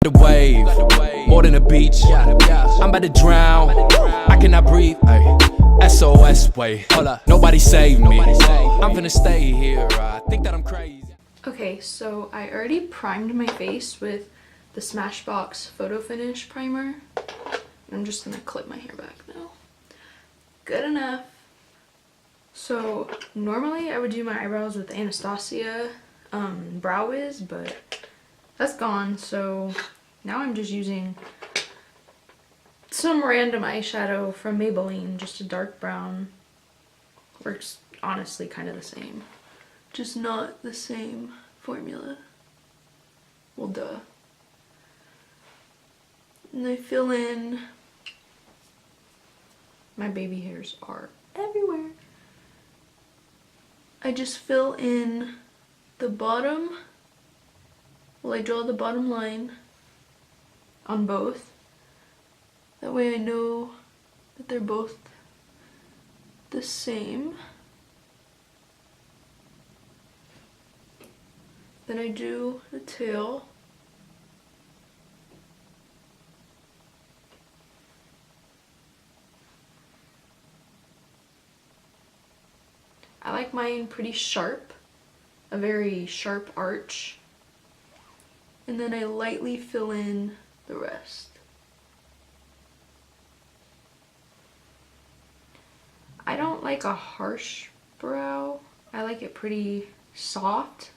The wave, more than a beach. I'm about to drown, I cannot breathe. SOS way, hold up, nobody save me. I'm finna stay here, I think that I'm crazy. Okay, so I already primed my face with the Smashbox Photo Finish primer. I'm just gonna clip my hair back now. Good enough. So normally I would do my eyebrows with Anastasia Brow Wiz, but that's gone, so now I'm just using some random eyeshadow from Maybelline, just a dark brown. Works honestly kind of the same, just not the same formula. Well, duh. And I fill in, my baby hairs are everywhere. I just fill in the bottom. Well, I draw the bottom line on both. That way I know that they're both the same. Then I do the tail. I like mine pretty sharp, a very sharp arch. And then I lightly fill in the rest. I don't like a harsh brow. I like it pretty soft,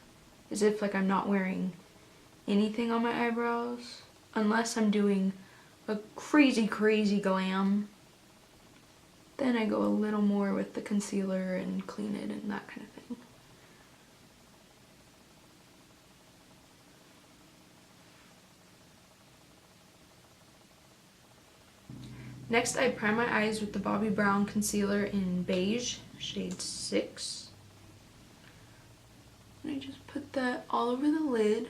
as if like I'm not wearing anything on my eyebrows, unless I'm doing a crazy glam. Then I go a little more with the concealer and clean it and that kind of thing. Next, I prime my eyes with the Bobbi Brown concealer in beige, shade 6. And I just put that all over the lid.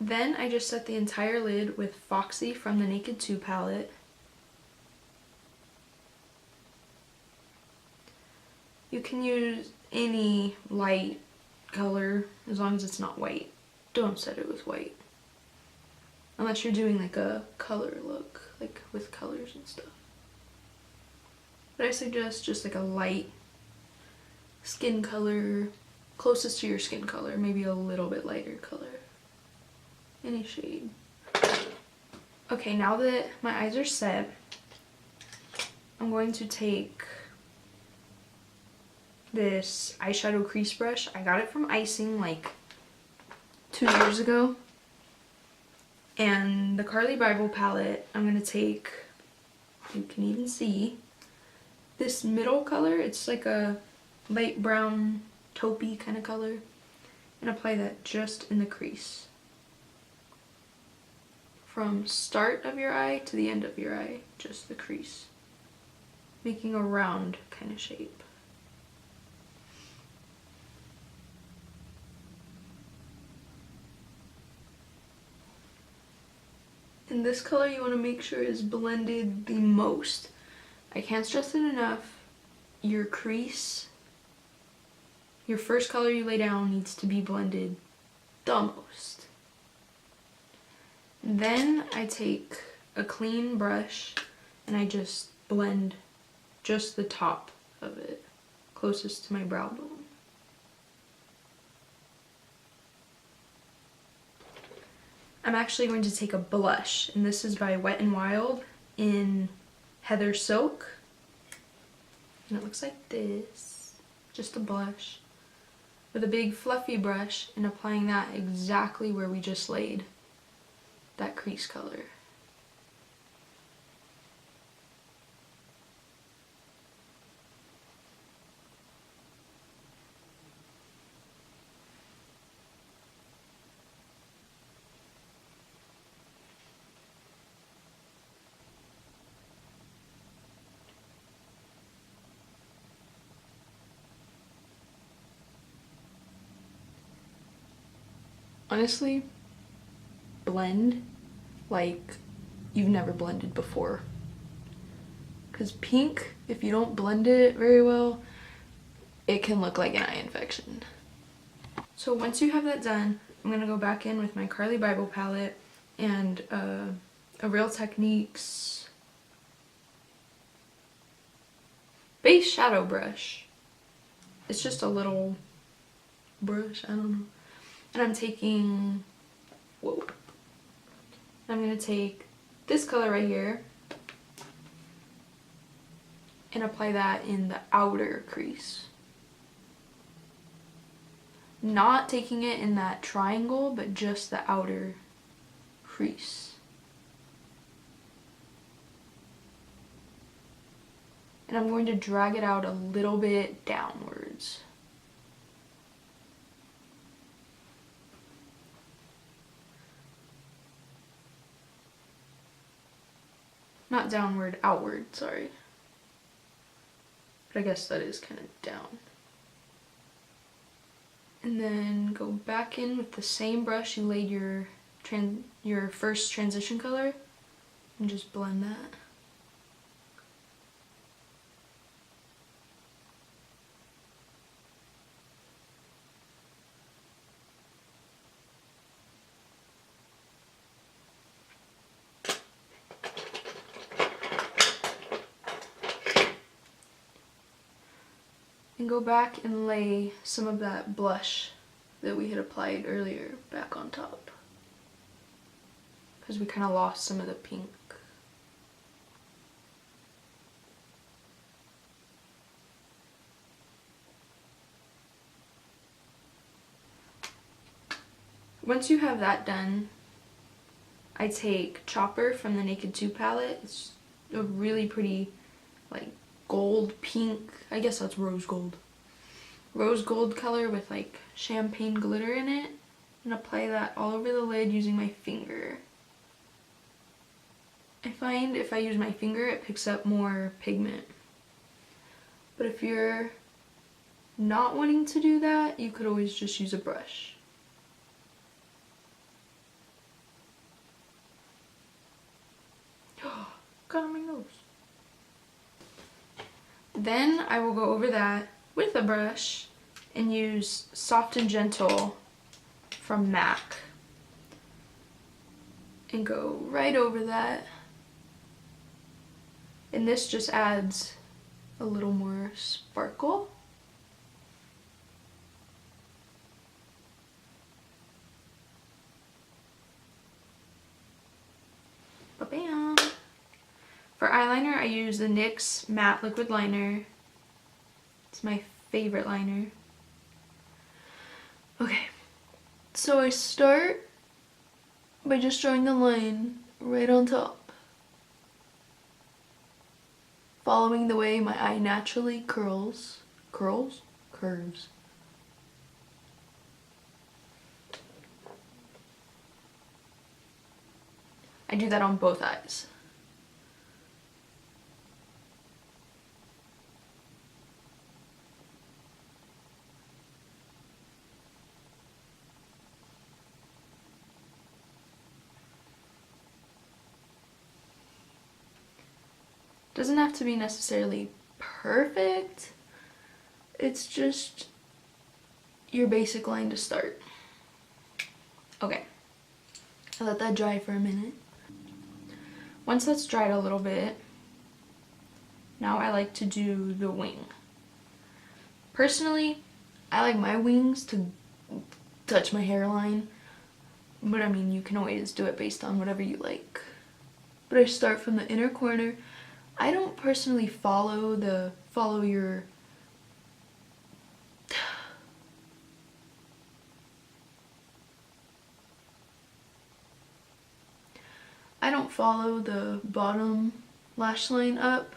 Then I just set the entire lid with Foxy from the Naked 2 palette. You can use any light color as long as it's not white. Don't set it with white. Unless you're doing like a color look, like with colors and stuff. But I suggest just like a light skin color, closest to your skin color, maybe a little bit lighter color. Any shade. Okay, now that my eyes are set, I'm going to take this eyeshadow crease brush. I got it from Icing like 2 years ago. And the Carly Bible palette, I'm going to take, you can even see, this middle color. It's like a light brown taupey kind of color. And apply that just in the crease. From start of your eye to the end of your eye, just the crease. Making a round kind of shape. And this color you want to make sure is blended the most. I can't stress it enough. Your crease, your first color you lay down needs to be blended the most. Then I take a clean brush and I just blend just the top of it, closest to my brow bone. I'm actually going to take a blush, and this is by Wet n Wild in Heather Silk. And it looks like this, just a blush, with a big fluffy brush, and applying that exactly where we just laid that crease color. honestly, blend like you've never blended before. Because pink, if you don't blend it very well, it can look like an eye infection. So once you have that done, I'm going to go back in with my Carly Bible palette and a Real Techniques base shadow brush. It's just a little brush, I don't know. And I'm taking, whoa. I'm going to take this color right here and apply that in the outer crease. Not taking it in that triangle, but just the outer crease. And I'm going to drag it out a little bit downwards. Not downward, outward, sorry. But I guess that is kind of down. And then go back in with the same brush you laid your first transition color and just blend that. And go back and lay some of that blush that we had applied earlier back on top. Because we kind of lost some of the pink. Once you have that done, I take Chopper from the Naked 2 palette. It's a really pretty, like, gold, pink, I guess that's rose gold. Rose gold color with like champagne glitter in it. And apply that all over the lid using my finger. I find if I use my finger it picks up more pigment. But if you're not wanting to do that, you could always just use a brush. Got on my nose. Then I will go over that with a brush and use Soft and Gentle from MAC and go right over that. And this just adds a little more sparkle. Ba-bam! For eyeliner, I use the NYX Matte Liquid Liner. It's my favorite liner. Okay, so I start by just drawing the line right on top, following the way my eye naturally curves. I do that on both eyes. Doesn't have to be necessarily perfect. It's just your basic line to start. Okay, I'll let that dry for a minute. Once that's dried a little bit, now I like to do the wing. Personally, I like my wings to touch my hairline, but I mean, you can always do it based on whatever you like. But I start from the inner corner. I don't personally follow your I don't follow the bottom lash line up.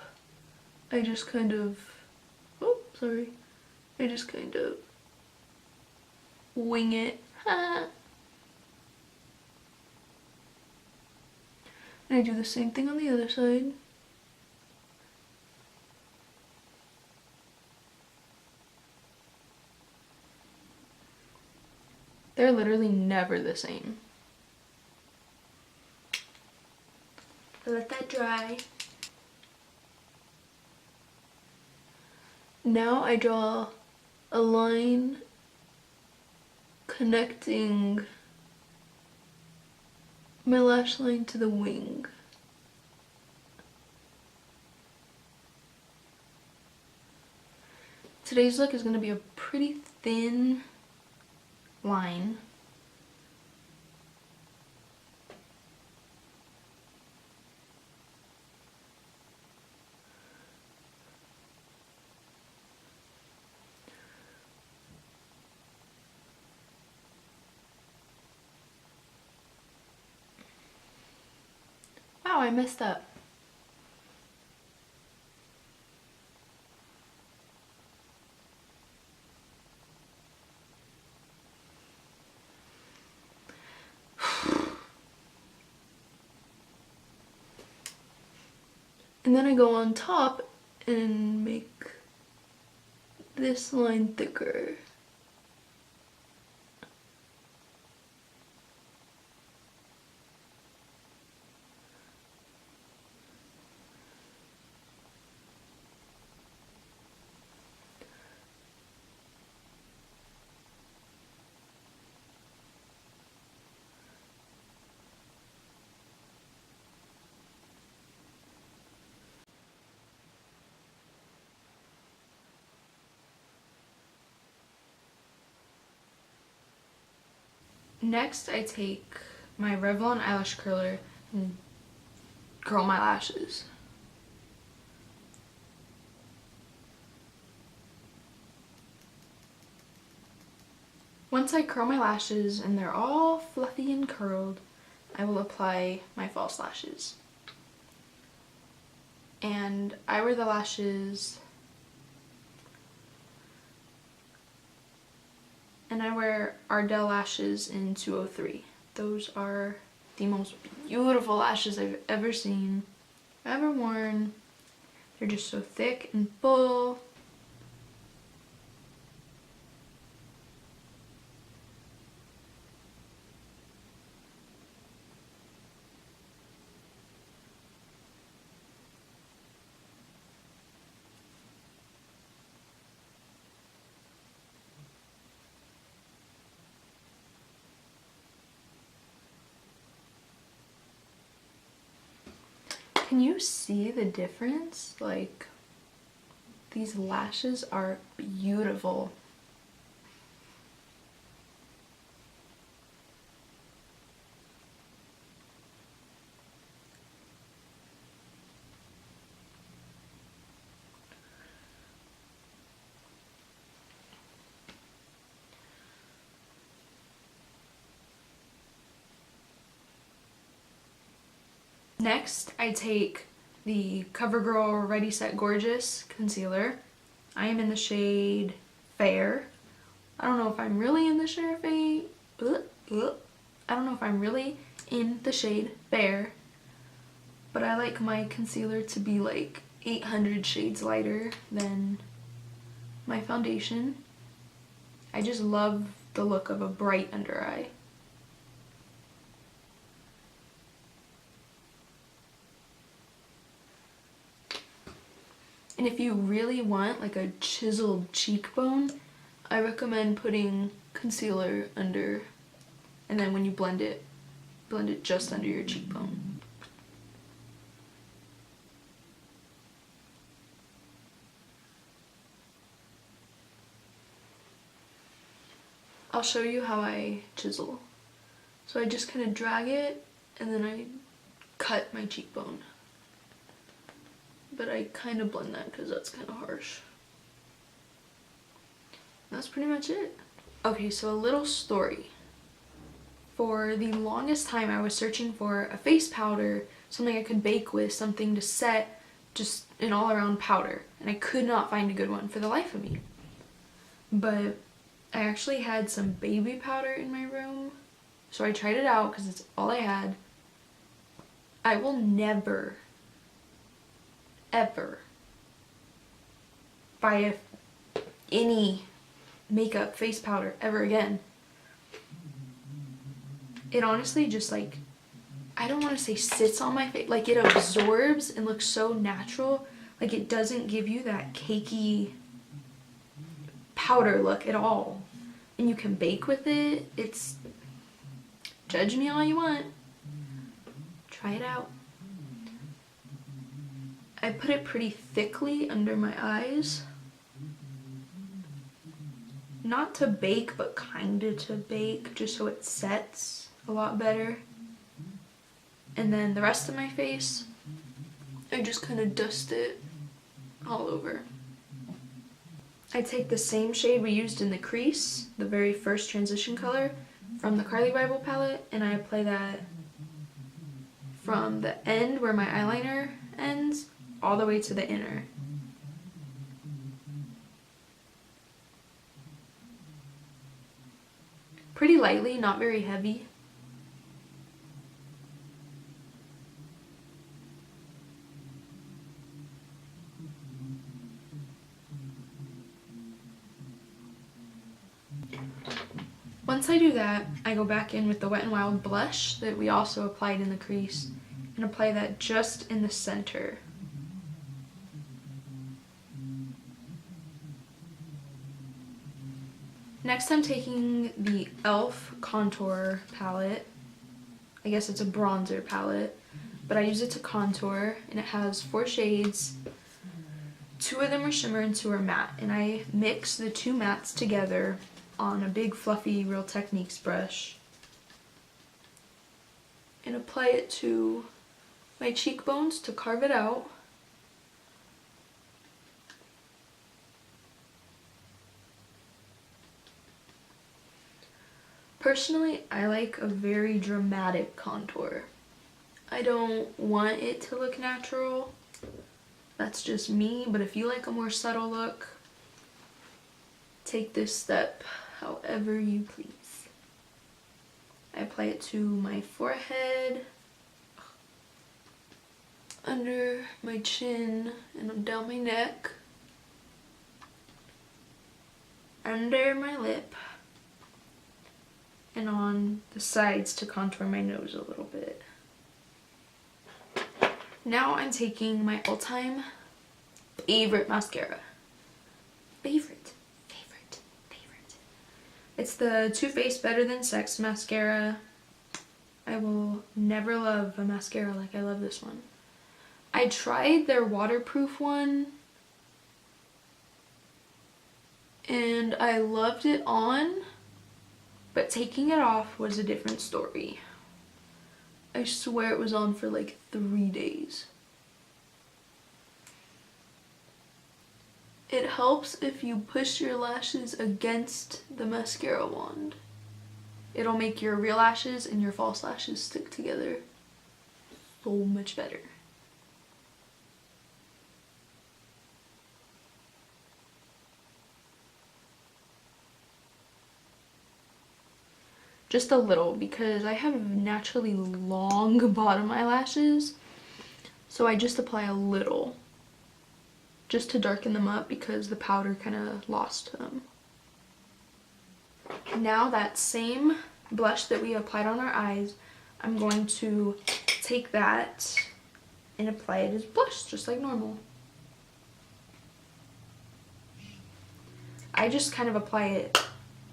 I just kind of I just kind of wing it. And I do the same thing on the other side. They're literally never the same. Let that dry. Now I draw a line connecting my lash line to the wing. Today's look is going to be a pretty thin line. Wow, I messed up. And then I go on top and make this line thicker. Next, I take my Revlon eyelash curler and curl my lashes. Once I curl my lashes and they're all fluffy and curled, I will apply my false lashes. And I wear the lashes, and I wear Ardell lashes in 203. Those are the most beautiful lashes I've ever seen, ever worn. They're just so thick and full. Can you see the difference? Like, these lashes are beautiful. Next, I take the CoverGirl Ready Set Gorgeous concealer. I am in the shade Fair. I don't know if I'm really in the shade I don't know if I'm really in the shade Fair, but I like my concealer to be like 800 shades lighter than my foundation. I just love the look of a bright under eye. And if you really want like a chiseled cheekbone, I recommend putting concealer under, and then when you blend it just under your cheekbone. I'll show you how I chisel. So I just kind of drag it and then I cut my cheekbone. But I kind of blend that because that's kind of harsh. That's pretty much it. Okay, so a little story. For the longest time I was searching for a face powder, something I could bake with, something to set, just an all-around powder. And I could not find a good one for the life of me. But I actually had some baby powder in my room, so I tried it out because it's all I had. I will never, ever buy any makeup face powder ever again. it honestly just like, I don't want to say sits on my face, like it absorbs and looks so natural. Like it doesn't give you that cakey powder look at all. And you can bake with it. It's, judge me all you want. Try it out. I put it pretty thickly under my eyes. Not to bake, but kinda to bake, just so it sets a lot better. And then the rest of my face, I just kind of dust it all over. I take the same shade we used in the crease, the very first transition color from the Carly Bible palette, and I apply that from the end where my eyeliner ends all the way to the inner. Pretty lightly, not very heavy. Once I do that, I go back in with the Wet n Wild blush that we also applied in the crease and apply that just in the center. Next, I'm taking the e.l.f. contour palette. I guess it's a bronzer palette, but I use it to contour, and it has 4 shades. 2 of them are shimmer and 2 are matte, and I mix the 2 mattes together on a big fluffy Real Techniques brush and apply it to my cheekbones to carve it out. Personally, I like a very dramatic contour. I don't want it to look natural. That's just me, but if you like a more subtle look, take this step however you please. I apply it to my forehead, under my chin, and down my neck, under my lip, and on the sides to contour my nose a little bit. Now I'm taking my all-time favorite mascara. Favorite. It's the Too Faced Better Than Sex mascara. I will never love a mascara like I love this one. I tried their waterproof one and I loved it on, but taking it off was a different story. I swear it was on for like 3 days. It helps if you push your lashes against the mascara wand. It'll make your real lashes and your false lashes stick together so much better. Just a little, because I have naturally long bottom eyelashes, so I just apply a little just to darken them up because the powder kind of lost them. Now that same blush that we applied on our eyes, I'm going to take that and apply it as blush, just like normal. I just kind of apply it,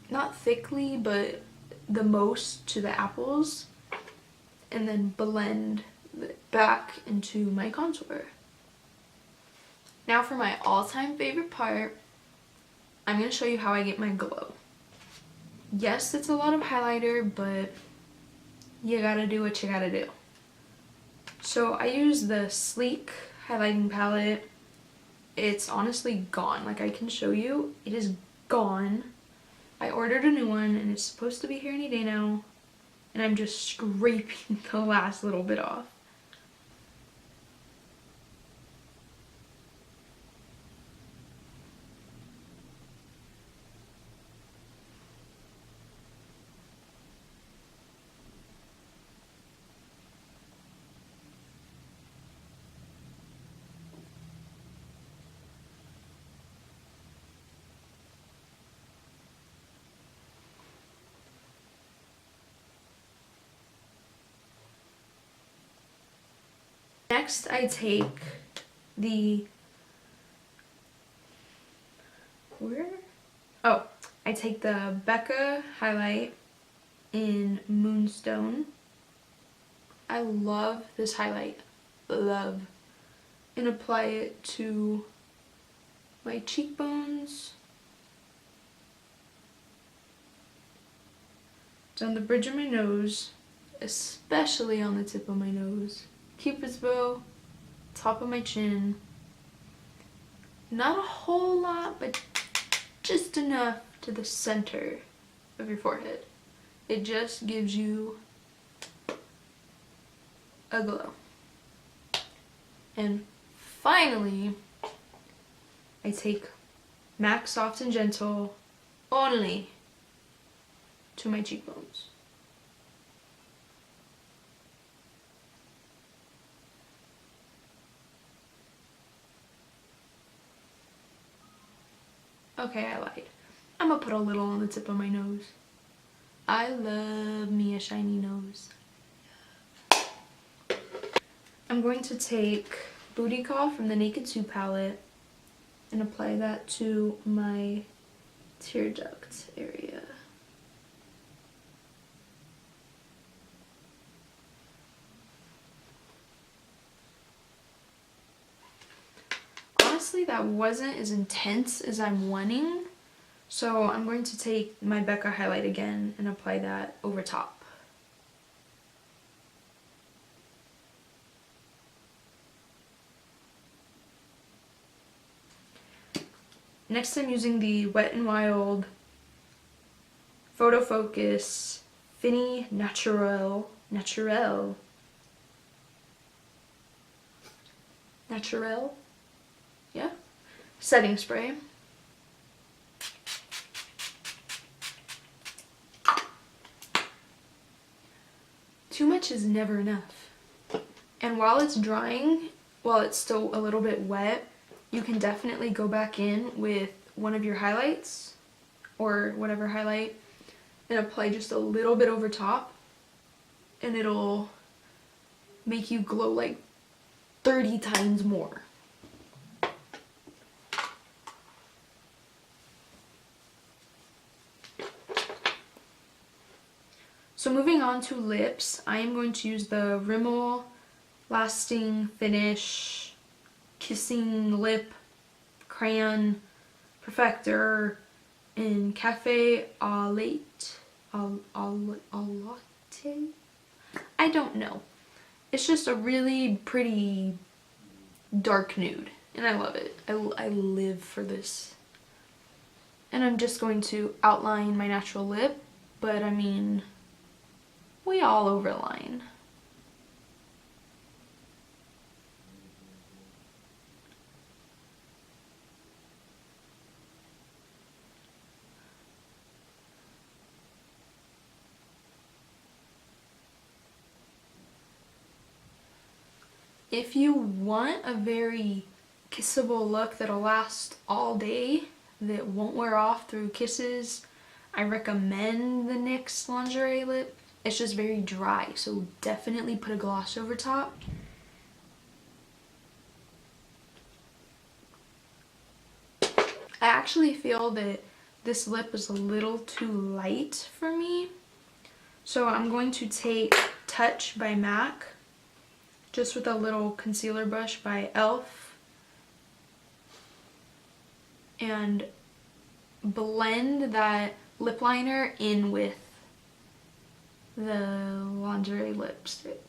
not thickly, but the most to the apples, and then blend it back into my contour. Now for my all-time favorite part, I'm going to show you how I get my glow. Yes, it's a lot of highlighter, but you gotta do what you gotta do. So I use the Sleek highlighting palette. It's honestly gone. Like, I can show you, it is gone. I ordered a new one and it's supposed to be here any day now, and I'm just scraping the last little bit off. Next, I take the, I take the Becca highlight in Moonstone. I love this highlight, love, and apply it to my cheekbones, down the bridge of my nose, especially on the tip of my nose, Cupid's bow, top of my chin. Not a whole lot, but just enough to the center of your forehead. It just gives you a glow. And finally, I take MAC Soft and Gentle only to my cheekbones. Okay, I lied. I'm gonna put a little on the tip of my nose. I love me a shiny nose. I'm going to take Booty Call from the Naked 2 palette and apply that to my tear duct area. Honestly, that wasn't as intense as I'm wanting, so I'm going to take my Becca highlight again and apply that over top. Next, I'm using the Wet n Wild Photo Focus Fini Naturel, yeah, setting spray. Too much is never enough. And while it's drying, while it's still a little bit wet, you can definitely go back in with one of your highlights or whatever highlight and apply just a little bit over top, and it'll make you glow like 30 times more. So moving on to lips, I am going to use the Rimmel Lasting Finish Kissing Lip Crayon Perfector in Cafe Au Latte. I don't know. It's just a really pretty dark nude, and I love it. I live for this. And I'm just going to outline my natural lip, but I mean, we all overline. If you want a very kissable look that'll last all day, that won't wear off through kisses, I recommend the NYX Lingerie Lip. It's just very dry, so definitely put a gloss over top. I actually feel that this lip is a little too light for me, so I'm going to take Touch by MAC, just with a little concealer brush by e.l.f. and blend that lip liner in with the lingerie lipstick.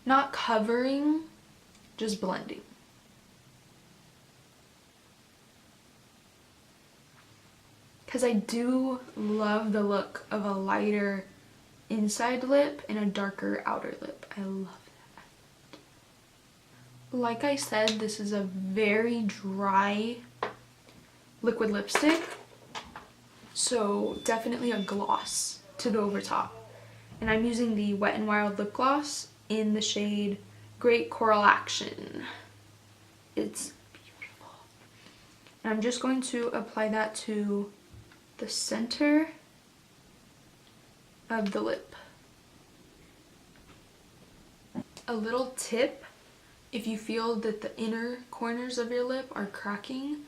Not covering, just blending. Because I do love the look of a lighter inside lip and a darker outer lip. I love that. Like I said, this is a very dry liquid lipstick, so definitely a gloss to go over top. And I'm using the Wet n Wild lip gloss in the shade Great Coral Action. It's beautiful. And I'm just going to apply that to the center of the lip. A little tip, if you feel that the inner corners of your lip are cracking,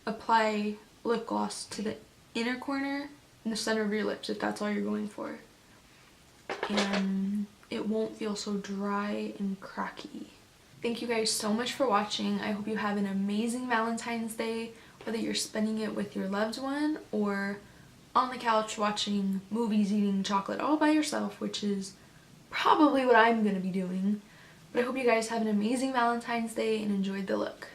apply lip gloss to the inner corner in the center of your lips if that's all you're going for. And it won't feel so dry and cracky. Thank you guys so much for watching. I hope you have an amazing Valentine's Day, whether you're spending it with your loved one or on the couch watching movies, eating chocolate all by yourself, which is probably what I'm gonna be doing. But I hope you guys have an amazing Valentine's Day and enjoyed the look.